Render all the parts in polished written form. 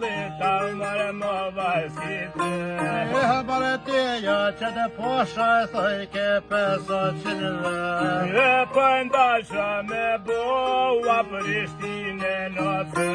lita mare më vajzite. Bare tjeja që të posha e thoj ke 500 vë. Për ndasha me boa Prishtine në të.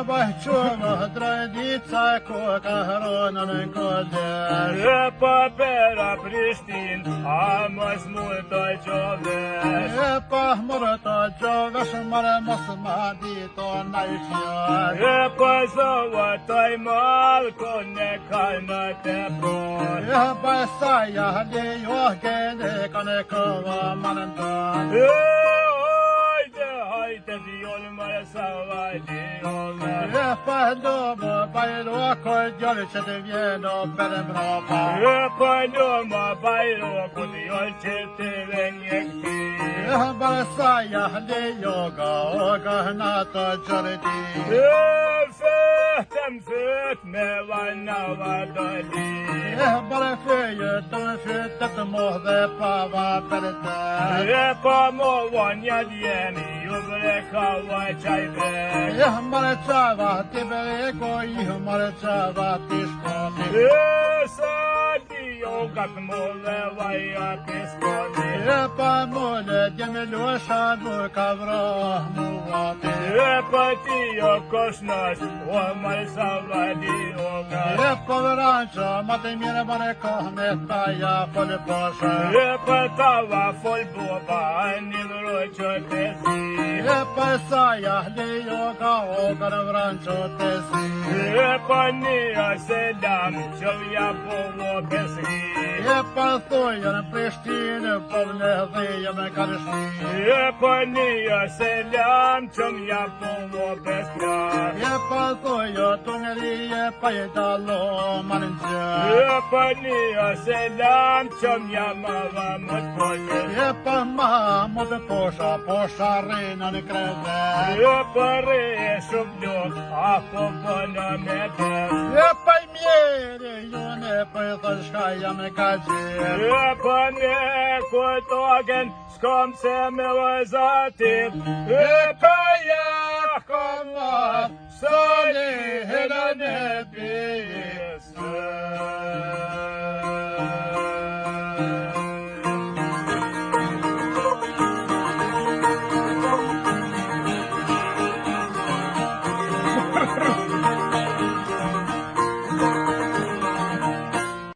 Bëj qumë drejdica ku ka hronën në kodesh. Për pera Prishtin, a mos multoj gjovesh. Për mërë të gjovesh, mërë mos ma dito në i fjallë. Për zovë toj malë, kone kalë të broj. Për saja li jo gene kane këva manën të. Hajde vjolë mërë sa vajdi ove. Për ndomë bajro koj djolë që të vjeno për mropa. Për ndomë bajro koj djolë që të venje këti. Për saja li yoga oga në të gjërëti. Fëtëm fët me vajna vardoli. Bare fyje të në fytë të mohë dhe pava për të. Për mo vanja djemi ju bre kavaj qaj bre. Bare qava ti bere koj, bare qava ti shkoni. Sa di jo gatë mo dhe vaja ti shkoni. Për mëllë djemi lusha nuk ka vroh mu vati. Për ti jo koshnash, o mërë sa vajdi o ga. Për vranqa, ma të mire bare kohme taja folë posha. Për tava fol boba, një vroj që të zi. Për saja li yoga oga në vranqa të si. Për një selam, që vja povo besri. Për thujën Prishtinë, për në dhije me karishti. Për një selam, që vja povo besri. Për thujën të ngerije, për i dalo manin që. Për një selam, që vja mava më të poshe. Për ma më të posha, posha rina në kreve. Për e shumë luk, apo bëna me des. Për mjeri, june për të shkaja me ka gjithë. Për ne kujtogen, s'kom se me vëzatit. Për ja komat, soli hëllën e pi.